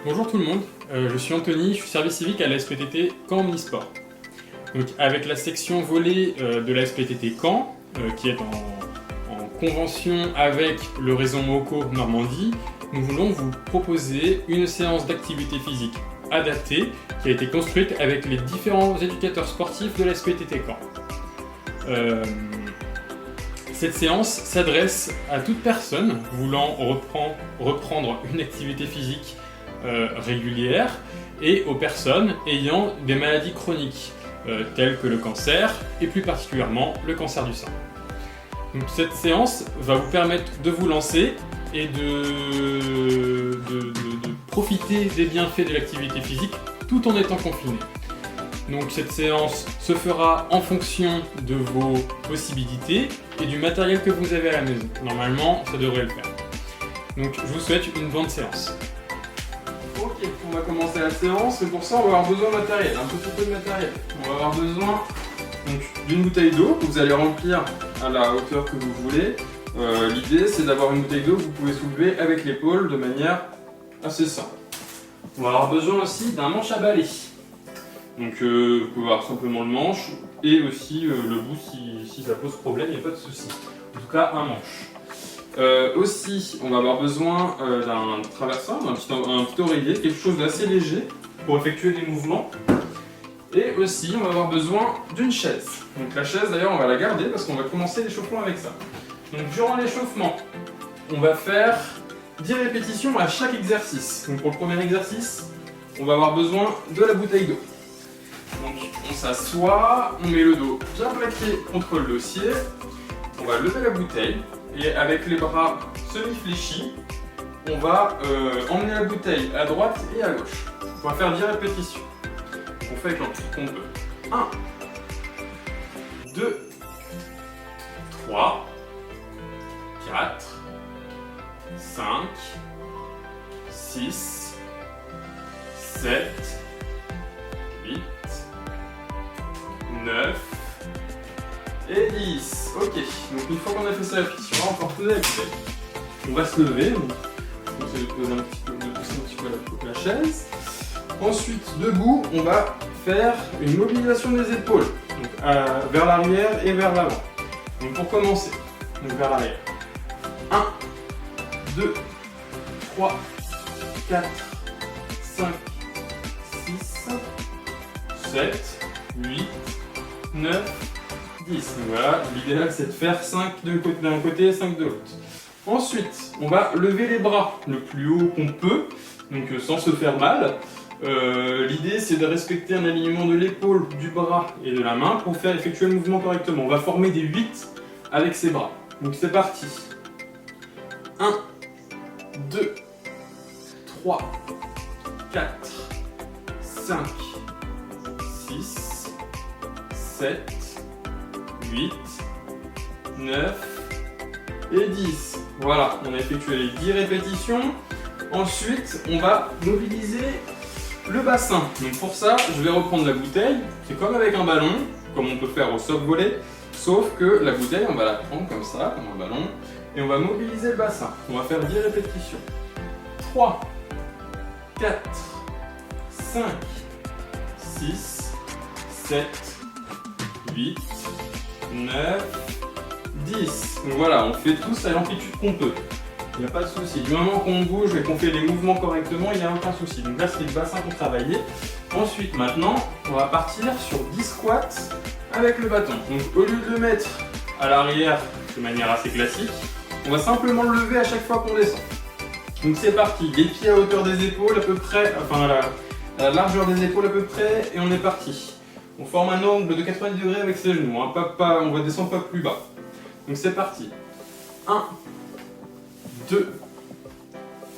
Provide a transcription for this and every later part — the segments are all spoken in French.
Bonjour tout le monde, je suis Anthony, je suis service civique à la SPTT Caen Omnisport. Donc avec la section volée de la SPTT Caen, qui est en convention avec le réseau MOCO Normandie, nous voulons vous proposer une séance d'activité physique adaptée qui a été construite avec les différents éducateurs sportifs de la SPTT Caen. Cette séance s'adresse à toute personne voulant reprendre une activité physique régulière et aux personnes ayant des maladies chroniques telles que le cancer et plus particulièrement le cancer du sein. Donc, cette séance va vous permettre de vous lancer et de profiter des bienfaits de l'activité physique tout en étant confiné. Donc cette séance se fera en fonction de vos possibilités et du matériel que vous avez à la maison. Normalement, ça devrait le faire. Donc je vous souhaite une bonne séance. Ok, on va commencer la séance et pour ça on va avoir besoin de matériel, un petit peu de matériel. On va avoir besoin d'une bouteille d'eau que vous allez remplir à la hauteur que vous voulez. L'idée c'est d'avoir une bouteille d'eau que vous pouvez soulever avec l'épaule de manière assez simple. On va avoir besoin aussi d'un manche à balai. Donc vous pouvez avoir simplement le manche et aussi le bout si ça pose problème, il n'y a pas de souci. En tout cas un manche. Aussi on va avoir besoin d'un traversin, un petit oreiller, quelque chose d'assez léger pour effectuer des mouvements. Et aussi on va avoir besoin d'une chaise. Donc la chaise d'ailleurs on va la garder parce qu'on va commencer l'échauffement avec ça. Donc durant l'échauffement on va faire 10 répétitions à chaque exercice. Donc pour le premier exercice on va avoir besoin de la bouteille d'eau. Donc on s'assoit, on met le dos bien plaqué contre le dossier, on va lever la bouteille et avec les bras semi-fléchis, on va emmener la bouteille à droite et à gauche. On va faire 10 répétitions. Donc on fait avec l'amplitude qu'on peut. 1, 2, 3, 4, 5, 6, 7, 8, 9 et 10. Ok, donc une fois qu'on a fait sa répétition, on va reposer la bouteille. On va se lever, donc on va poser un petit peu la chaise. Ensuite, debout, on va faire une mobilisation des épaules, donc, vers l'arrière et vers l'avant. Donc pour commencer, donc vers l'arrière. 1, 2, 3, 4, 5, 6, 7, 8, 9, 10. Donc voilà, l'idéal c'est de faire 5 d'un côté et 5 de l'autre. Ensuite, on va lever les bras le plus haut qu'on peut, donc sans se faire mal. L'idée c'est de respecter un alignement de l'épaule, du bras et de la main pour faire effectuer le mouvement correctement. On va former des 8 avec ses bras. Donc c'est parti. 1, 2, 3, 4, 5, 6, 7, 8, 9 et 10. Voilà, on a effectué les 10 répétitions. Ensuite, on va mobiliser le bassin. Donc pour ça, je vais reprendre la bouteille. C'est comme avec un ballon, comme on peut faire au soft volley, sauf que la bouteille, on va la prendre comme ça, comme un ballon, et on va mobiliser le bassin. On va faire 10 répétitions. 3, 4, 5, 6, 7, 8, 9, 10. Donc voilà, on fait tous à l'amplitude qu'on peut. Il n'y a pas de souci. Du moment qu'on bouge et qu'on fait les mouvements correctement, il n'y a aucun souci. Donc là, c'est le bassin qu'on travaillait. Ensuite, maintenant, on va partir sur 10 squats avec le bâton. Donc au lieu de le mettre à l'arrière de manière assez classique, on va simplement le lever à chaque fois qu'on descend. Donc c'est parti. Les pieds à hauteur des épaules à peu près, enfin la largeur des épaules à peu près, et on est parti. On forme un angle de 90 degrés avec ses genoux, hein. On va descendre pas plus bas. Donc c'est parti. 1, 2,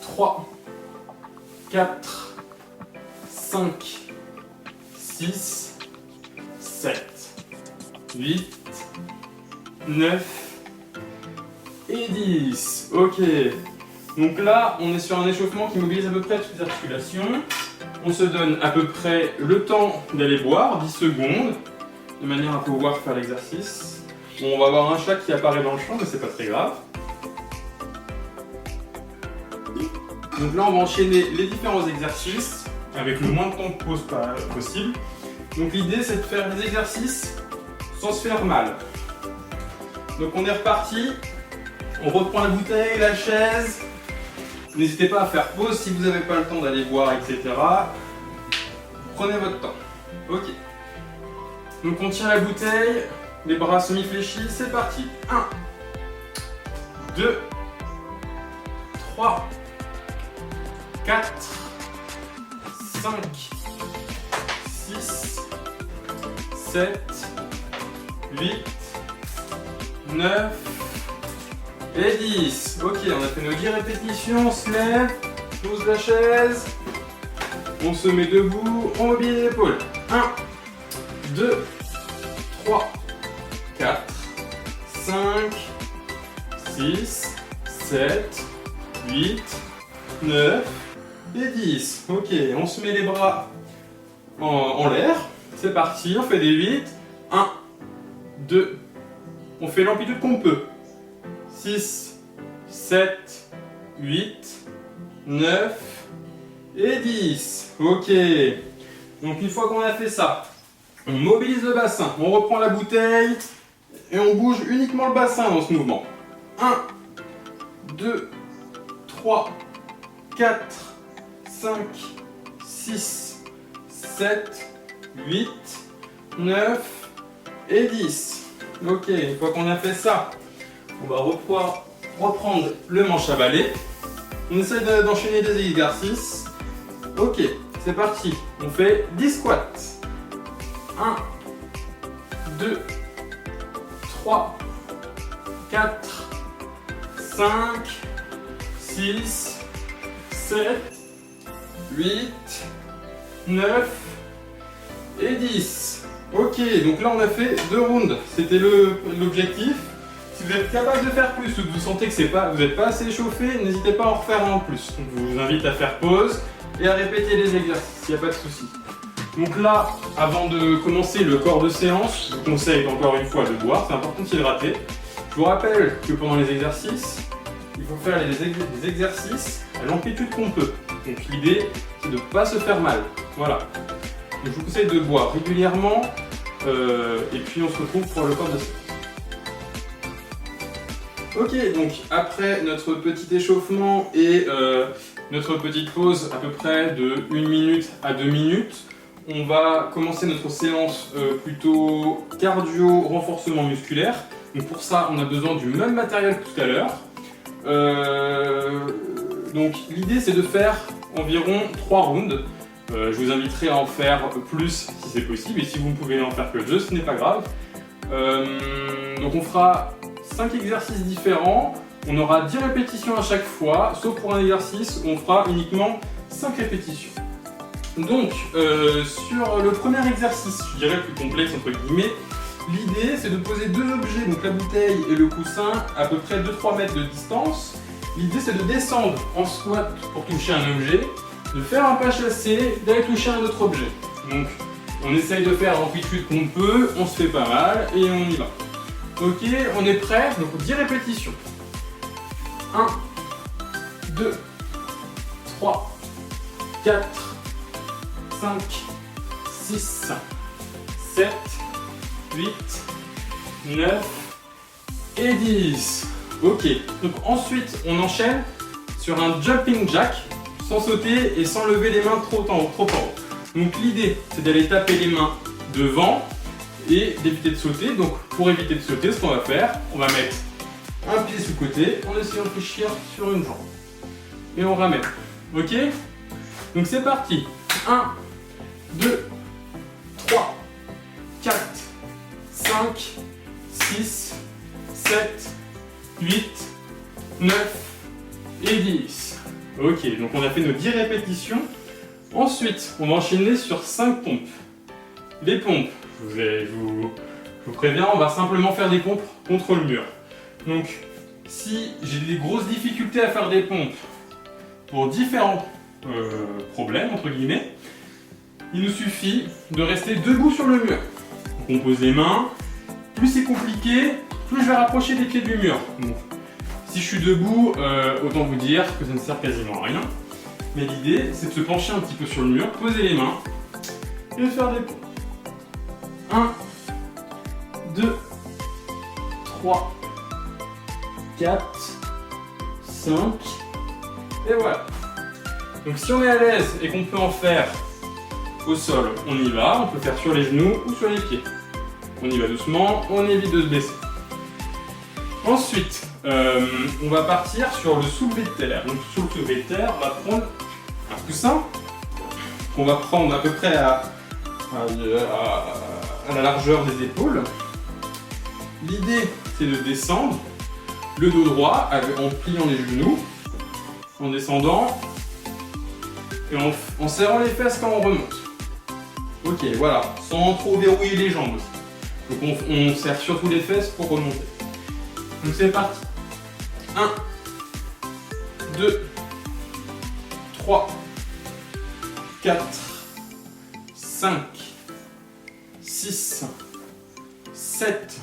3, 4, 5, 6, 7, 8, 9 et 10. Ok. Donc là, on est sur un échauffement qui mobilise à peu près toutes les articulations. On se donne à peu près le temps d'aller boire, 10 secondes, de manière à pouvoir faire l'exercice. Bon, on va avoir un chat qui apparaît dans le champ, mais c'est pas très grave. Donc là, on va enchaîner les différents exercices avec le moins de temps de pause possible. Donc l'idée, c'est de faire des exercices sans se faire mal. Donc on est reparti. On reprend la bouteille, la chaise. N'hésitez pas à faire pause si vous n'avez pas le temps d'aller boire, etc. Prenez votre temps. Ok. Donc on tient la bouteille, les bras semi-fléchis, c'est parti. 1, 2, 3, 4, 5, 6, 7, 8, 9 et 10. Ok, on a fait nos 10 répétitions, on se lève, on pose la chaise, on se met debout, on mobilise les épaules. 1, 2, 3, 4, 5, 6, 7, 8, 9 et 10. Ok, on se met les bras en l'air. C'est parti, on fait des 8. 1, 2, on fait l'amplitude qu'on peut. 6, 7, 8, 9 et 10. Ok. Donc une fois qu'on a fait ça, on mobilise le bassin, on reprend la bouteille et on bouge uniquement le bassin dans ce mouvement. 1, 2, 3, 4, 5, 6, 7, 8, 9 et 10. Ok, une fois qu'on a fait ça, on va reprendre le manche à balai. On essaie d'enchaîner des exercices. Ok, c'est parti. On fait 10 squats. 1, 2, 3, 4, 5, 6, 7, 8, 9 et 10. Ok, donc là on a fait 2 rounds. C'était l'objectif. Si vous êtes capable de faire plus ou que vous sentez que vous n'êtes pas assez échauffé, n'hésitez pas à en refaire un en plus. Donc, je vous invite à faire pause et à répéter les exercices, il n'y a pas de souci. Donc là, avant de commencer le corps de séance, je vous conseille encore une fois de boire, c'est important de s'hydrater. Je vous rappelle que pendant les exercices, il faut faire des exercices à l'amplitude qu'on peut. Donc l'idée, c'est de ne pas se faire mal. Voilà. Donc, je vous conseille de boire régulièrement et puis on se retrouve pour le corps de séance. Ok, donc après notre petit échauffement et notre petite pause à peu près de 1 minute à 2 minutes, on va commencer notre séance plutôt cardio renforcement musculaire. Donc pour ça, on a besoin du même matériel que tout à l'heure. Donc l'idée, c'est de faire environ 3 rounds. Je vous inviterai à en faire plus si c'est possible, et si vous ne pouvez en faire que 2, ce n'est pas grave. Donc on fera 5 exercices différents, on aura 10 répétitions à chaque fois, sauf pour un exercice où on fera uniquement 5 répétitions. Donc, sur le premier exercice, je dirais le plus complexe entre guillemets, l'idée c'est de poser 2 objets, donc la bouteille et le coussin, à peu près 2-3 mètres de distance. L'idée c'est de descendre en squat pour toucher un objet, de faire un pas chassé, d'aller toucher un autre objet. Donc, on essaye de faire l'amplitude qu'on peut, on se fait pas mal et on y va. Ok, on est prêt, donc 10 répétitions. 1, 2, 3, 4, 5, 6, 7, 8, 9 et 10. Ok, donc ensuite on enchaîne sur un jumping jack, sans sauter et sans lever les mains trop en haut. Donc l'idée c'est d'aller taper les mains devant et d'éviter de sauter. Donc pour éviter de sauter, ce qu'on va faire, on va mettre un pied sous côté en essayant de fléchir sur une jambe. Et on ramène. Ok? Donc c'est parti. 1, 2, 3, 4, 5, 6, 7, 8, 9 et 10. Ok, donc on a fait nos 10 répétitions. Ensuite, on va enchaîner sur 5 pompes. Les pompes, je vous préviens, on va simplement faire des pompes contre le mur. Donc, si j'ai des grosses difficultés à faire des pompes pour différents problèmes, entre guillemets, il nous suffit de rester debout sur le mur. Donc, on pose les mains. Plus c'est compliqué, plus je vais rapprocher les pieds du mur. Donc, si je suis debout, autant vous dire que ça ne sert quasiment à rien. Mais l'idée, c'est de se pencher un petit peu sur le mur, poser les mains et de faire des pompes. 1, 2, 3, 4, 5, et voilà. Donc si on est à l'aise et qu'on peut en faire au sol, on y va, on peut faire sur les genoux ou sur les pieds. On y va doucement, on évite de se blesser. Ensuite, on va partir sur le soulevé de terre. Donc sur le soulevé de terre, on va prendre un coussin qu'on va prendre à peu près à la largeur des épaules. L'idée, c'est de descendre le dos droit en pliant les genoux, en descendant et en serrant les fesses quand on remonte. Ok, voilà, sans trop verrouiller les jambes aussi. Donc on serre surtout les fesses pour remonter. Donc c'est parti. 1, 2, 3, 4, 5, 6, 7,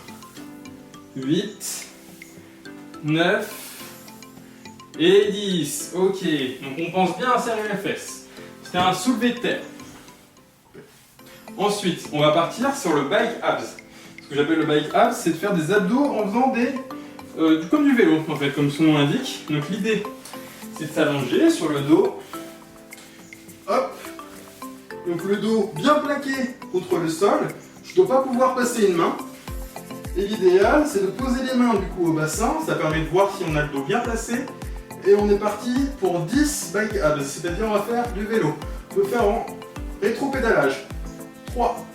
8, 9 et 10. Ok, donc on pense bien à serrer les fesses. C'est un soulevé de terre. Ensuite, on va partir sur le bike abs. Ce que j'appelle le bike abs, c'est de faire des abdos en faisant comme du vélo, en fait, comme son nom l'indique. Donc l'idée, c'est de s'allonger sur le dos. Hop. Donc le dos bien plaqué contre le sol. Je ne dois pas pouvoir passer une main. Et l'idéal, c'est de poser les mains du coup au bassin. Ça permet de voir si on a le dos bien placé. Et on est parti pour 10 bike abs, c'est-à-dire on va faire du vélo. On peut faire en rétro-pédalage. 3,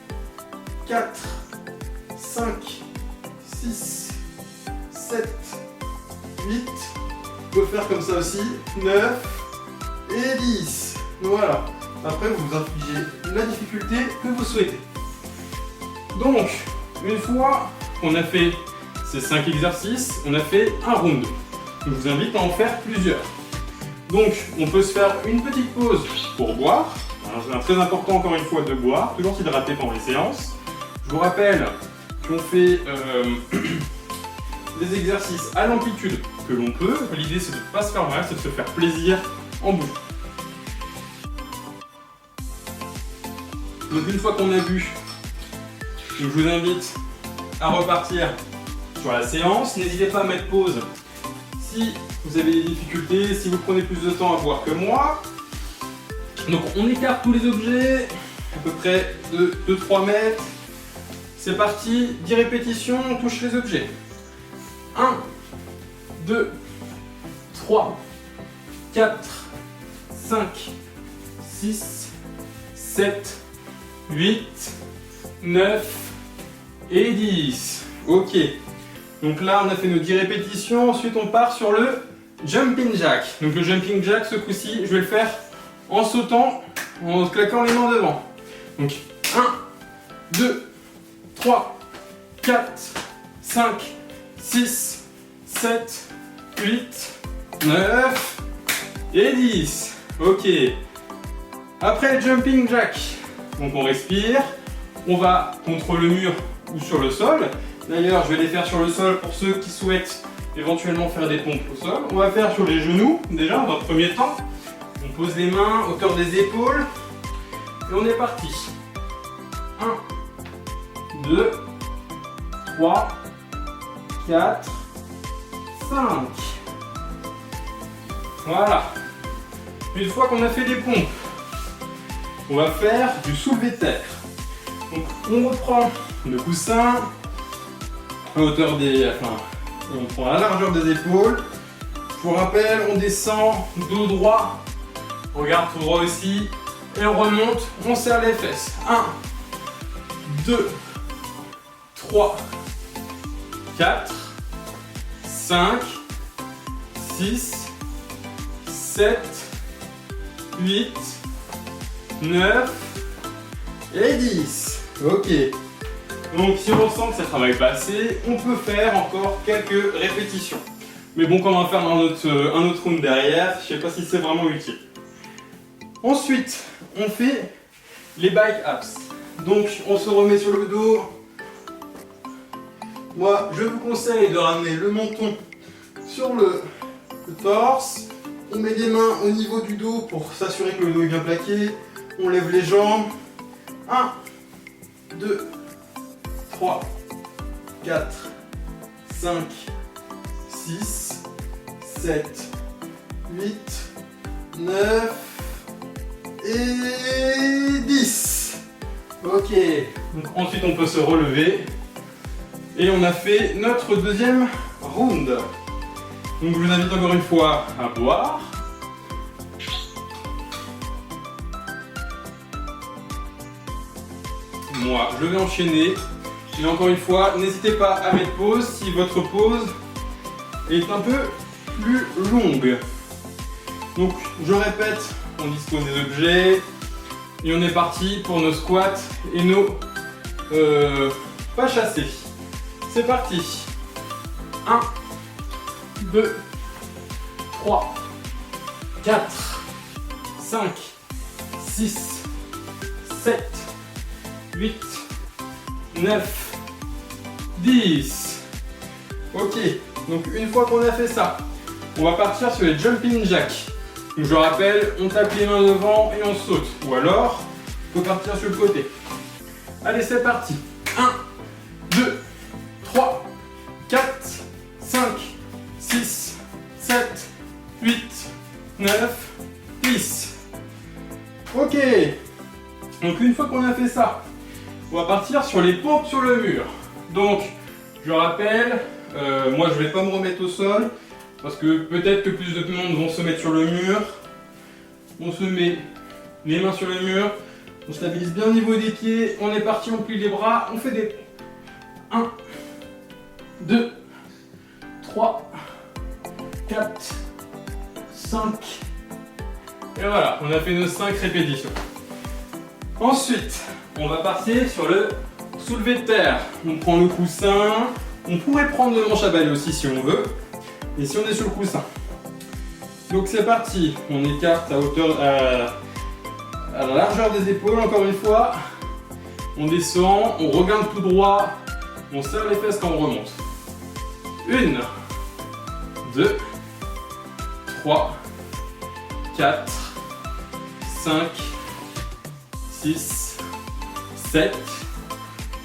4, 5, 6, 7, 8. On peut faire comme ça aussi. 9 et 10. Voilà. Après, vous vous infligez la difficulté que vous souhaitez. Donc, une fois qu'on a fait ces 5 exercices, on a fait un round. Je vous invite à en faire plusieurs. Donc, on peut se faire une petite pause pour boire. C'est très important encore une fois de boire, toujours s'hydrater pendant les séances. Je vous rappelle qu'on fait des exercices à l'amplitude que l'on peut. L'idée c'est de ne pas se faire mal, c'est de se faire plaisir en bouche. Donc une fois qu'on a vu, je vous invite à repartir sur la séance. N'hésitez pas à mettre pause si vous avez des difficultés, si vous prenez plus de temps à boire que moi. Donc on écarte tous les objets, à peu près de 2-3 mètres. C'est parti, 10 répétitions, on touche les objets. 1, 2, 3, 4, 5, 6, 7, 8, 9 et 10. Ok, donc là on a fait nos 10 répétitions, ensuite on part sur le jumping jack. Donc le jumping jack, ce coup-ci, je vais le faire en sautant, en claquant les mains devant. Donc 1, 2, 3, 4, 5, 6, 7, 8, 9 et 10. Ok. Après le jumping jack, donc on respire, on va contre le mur ou sur le sol. D'ailleurs, je vais les faire sur le sol pour ceux qui souhaitent éventuellement faire des pompes au sol. On va faire sur les genoux déjà dans un premier temps. On pose les mains hauteur des épaules et on est parti. 1, 2, 3, 4, 5. Voilà. Une fois qu'on a fait des pompes, on va faire du soulevé de terre. Donc on reprend le coussin à hauteur des... on prend la largeur des épaules. Pour rappel, on descend dos droit. On regarde tout droit aussi. Et on remonte, on serre les fesses. 1, 2, 3, 4, 5, 6, 7, 8, 9 et 10. Ok. Donc si on ressent que ça travaille pas assez, on peut faire encore quelques répétitions. Mais bon, quand on va faire un autre round derrière, je sais pas si c'est vraiment utile. Ensuite, on fait les bike abs. Donc on se remet sur le dos. Moi, je vous conseille de ramener le menton sur le torse. On met les mains au niveau du dos pour s'assurer que le dos est bien plaqué. On lève les jambes. 1, 2, 3, 4, 5, 6, 7, 8, 9 et 10. Ok, donc ensuite on peut se relever. Et on a fait notre deuxième round. Donc je vous invite encore une fois à boire. Moi, je vais enchaîner. Et encore une fois, n'hésitez pas à mettre pause si votre pause est un peu plus longue. Donc, je répète, on dispose des objets. Et on est parti pour nos squats et nos pas chassés. C'est parti. 1, 2, 3, 4, 5, 6, 7, 8, 9, 10. Ok, donc une fois qu'on a fait ça, on va partir sur les jumping jacks. Donc je rappelle, on tape les mains devant et on saute. Ou alors, on peut partir sur le côté. Allez, c'est parti. 1, 2, 3, 4, 5, 6, 7, 8, 9, 10. Ok. Donc une fois qu'on a fait ça, on va partir sur les pompes sur le mur. Donc, je rappelle, moi je vais pas me remettre au sol parce que peut-être que plus de monde vont se mettre sur le mur. On se met les mains sur le mur, on stabilise bien au niveau des pieds, on est parti, on plie les bras, on fait des pompes. 1, 2, 3, 4, 5. Et voilà, on a fait nos 5 répétitions. Ensuite, on va partir sur le soulevé de terre. On prend le coussin. On pourrait prendre le manche à balai aussi si on veut. Et si on est sur le coussin. Donc c'est parti. On écarte à hauteur, à la largeur des épaules encore une fois. On descend, on regarde tout droit. On serre les fesses quand on remonte. 1, 2, 3, 4, 5, 6, 7,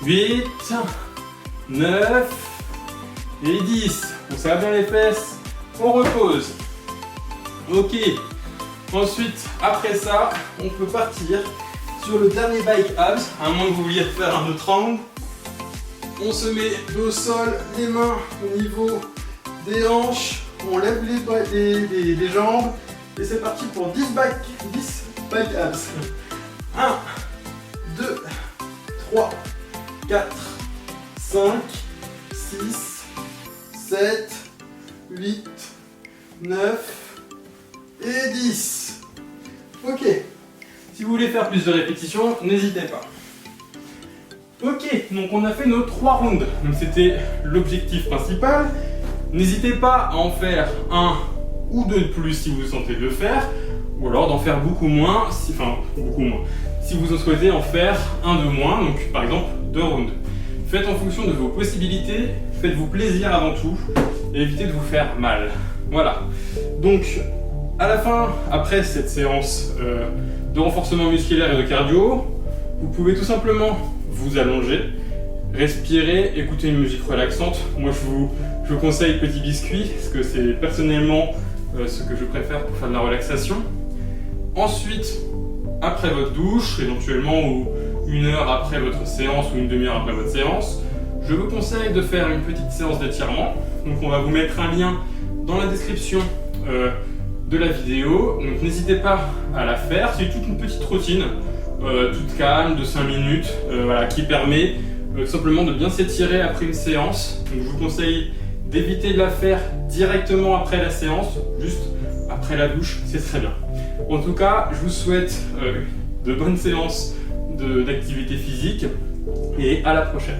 8, 9 et 10. On serre bien les fesses, on repose. Ok. Ensuite, après ça, on peut partir sur le dernier bike abs, à moins que vous vouliez faire un autre angle. On se met au sol, les mains au niveau des hanches, on lève les jambes et c'est parti pour 10 bike abs. 1, 2, 3, 4, 5, 6, 7, 8, 9 et 10. Ok. Si vous voulez faire plus de répétitions, n'hésitez pas. Ok, donc on a fait nos 3 rounds. Donc c'était l'objectif principal. N'hésitez pas à en faire un ou deux de plus si vous sentez de le faire. Ou alors d'en faire beaucoup moins, si vous en souhaitez en faire un de moins, donc par exemple 2 rounds. Faites en fonction de vos possibilités, faites-vous plaisir avant tout, et évitez de vous faire mal. Voilà. Donc, à la fin, après cette séance de renforcement musculaire et de cardio, vous pouvez tout simplement vous allonger, respirer, écouter une musique relaxante. Moi, je vous conseille Petit Biscuit, parce que c'est personnellement ce que je préfère pour faire de la relaxation. Ensuite, après votre douche, éventuellement ou 1 heure après votre séance ou une demi-heure après votre séance, je vous conseille de faire une petite séance d'étirement. Donc on va vous mettre un lien dans la description de la vidéo. Donc n'hésitez pas à la faire. C'est toute une petite routine, toute calme, de 5 minutes, voilà, qui permet tout simplement de bien s'étirer après une séance. Donc je vous conseille d'éviter de la faire directement après la séance, juste après la douche, c'est très bien. En tout cas, je vous souhaite de bonnes séances d'activité physique et à la prochaine.